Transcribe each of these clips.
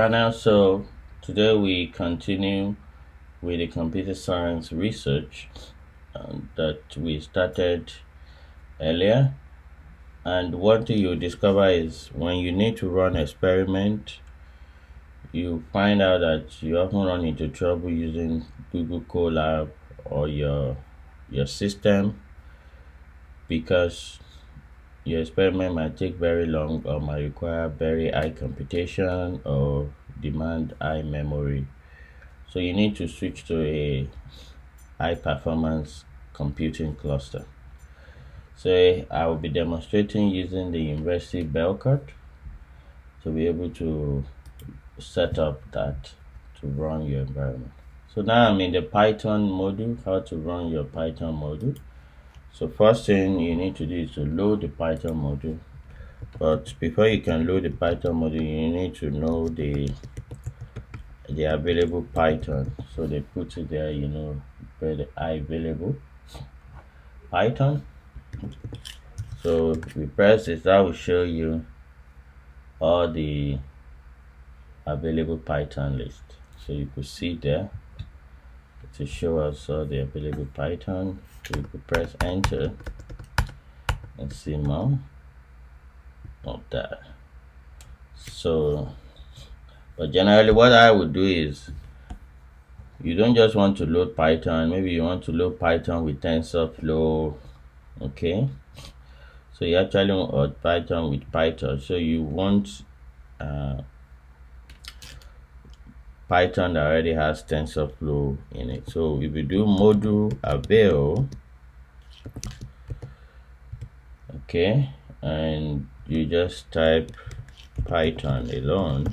Channel. So today we continue with the computer science research that we started earlier. And one thing you discover is when you need to run experiment, you find out that you often run into trouble using Google Colab or your system because your experiment might take very long or might require very high computation or demand high memory. So you need to switch to a high performance computing cluster. So I will be demonstrating using the University Bell card to be able to set up that to run your environment. So now I'm in the Python module, how to run your Python module. So first thing you need to do is to load the Python module. But before you can load the Python module, you need to know the available Python. So they put it there, where the available Python. So we press this, that will show you all the available Python list. So you could see there to show us all the available Python. So you could press enter and see more of that. So but generally what I would do is you don't just want to load Python, maybe you want to load Python with TensorFlow. Okay, so you actually want Python with Python, so you want Python that already has TensorFlow in it. So if you do module avail, okay, and you just type Python alone,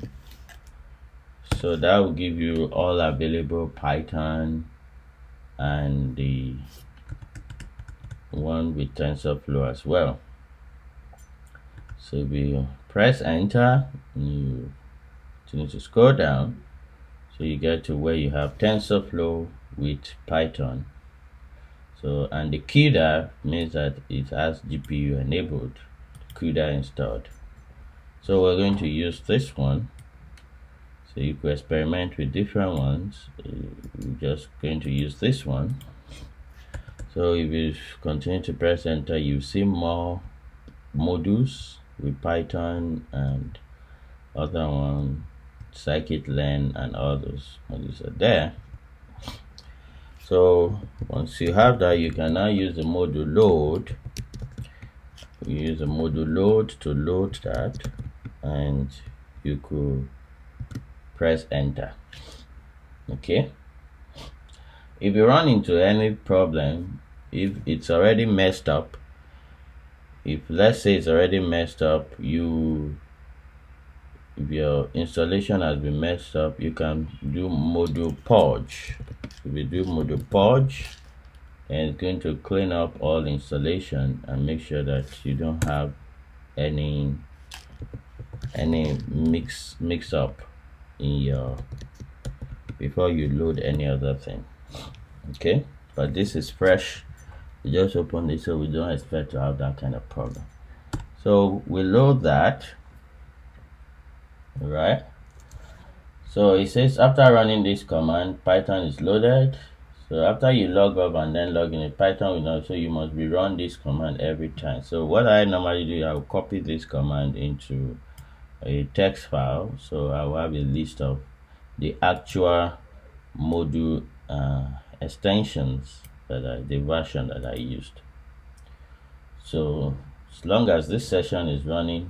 so that will give you all available Python and the one with TensorFlow as well. So if you press enter, you need to scroll down, so you get to where you have TensorFlow with Python. So and the CUDA means that it has GPU enabled, CUDA installed. So we're going to use this one. So you could experiment with different ones. We're just going to use this one. So if you continue to press enter, you see more modules with Python and other one, scikit-learn, and all those modules are there. So once you have that, you can now use the module load. You use the module load to load that, and you could press enter. Okay, if you run into any problem, if it's already messed up, if let's say it's already messed up, if your installation has been messed up, you can do module purge. If you do module purge, and it's going to clean up all installation and make sure that you don't have any mix up in your before you load any other thing. Okay, but this is fresh. We just open this, so we don't expect to have that kind of problem. So we load that. All right, so it says after running this command, Python is loaded. So after you log up and then log in, a Python will know, so you must be run this command every time. So what I normally do, I will copy this command into a text file, so I will have a list of the actual module extensions the version that I used. So as long as this session is running,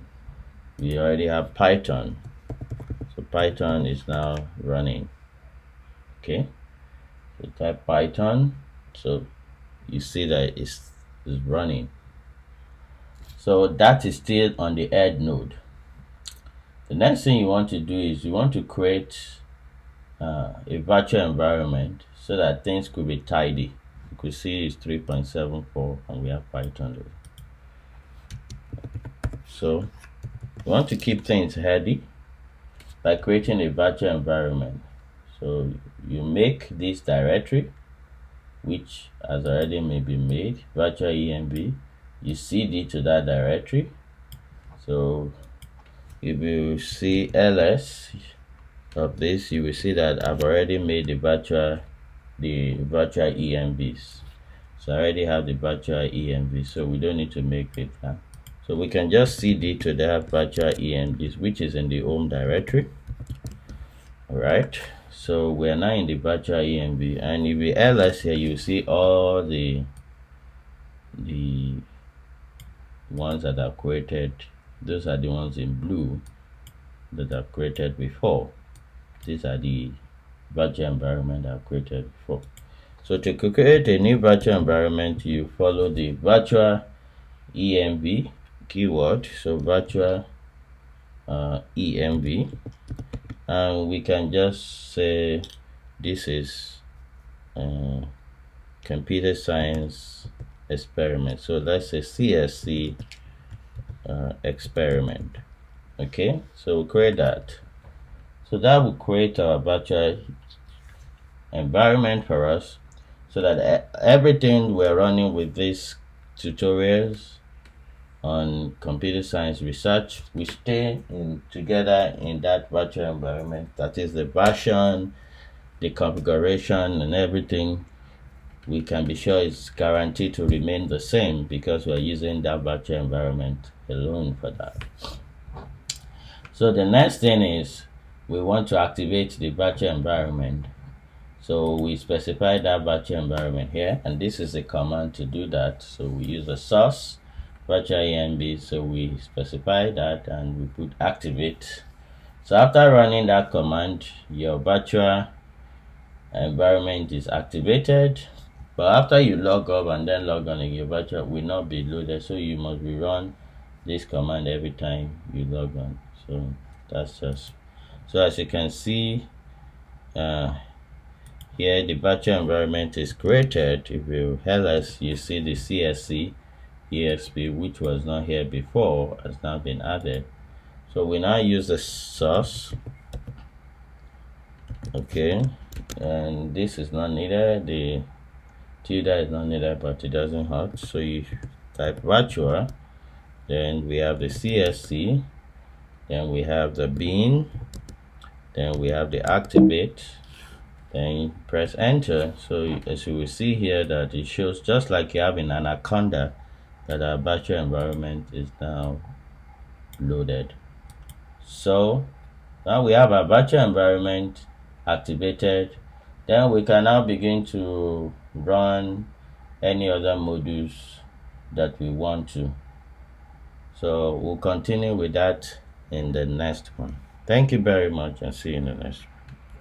we already have Python. So Python is now running. Okay, so type Python, so you see that it's running. So that is still on the head node. The next thing you want to do is you want to create a virtual environment so that things could be tidy. You could see it's 3.74 and we have Python. So you want to keep things heady by creating a virtual environment. So you make this directory, which has already maybe made virtual env. You cd to that directory. So if you see ls, of this, you will see that I've already made the virtual ENVs. So I already have the virtual ENV, so we don't need to make it now. So we can just cd to that virtual ENVs, which is in the home directory. Alright, so we are now in the virtual ENV, and if we ls here, you see all the ones that are created. Those are the ones in blue that I've created before. These are the virtual environment I've created before. So to create a new virtual environment, you follow the virtual env keyword. So virtual env, and we can just say this is computer science experiment. So let's say CSC experiment. Okay, so we'll create that. So that will create our virtual environment for us, so that everything we're running with these tutorials on computer science research, we stay together in that virtual environment. That is the version, the configuration, and everything. We can be sure it's guaranteed to remain the same because we're using that virtual environment alone for that. So the next thing is we want to activate the virtual environment. So we specify that virtual environment here, and this is a command to do that. So we use the source virtual env, so we specify that and we put activate. So after running that command, your virtual environment is activated. But after you log up and then log on, your virtual will not be loaded, so you must rerun this command every time you log on. So that's just so. As you can see here, the virtual environment is created. If you ls, you see the CSC EXP, which was not here before, has now been added. So we now use the source. Okay, and this is not needed. The tilde is not needed, but it doesn't hurt. So you type virtual, then we have the CSC, then we have the bin, then we have the activate, then press enter. So as you will see here that it shows just like you have in Anaconda that our virtual environment is now loaded. So now we have our virtual environment activated. Then we can now begin to run any other modules that we want to. So we'll continue with that in the next one. Thank you very much, and see you in the next one.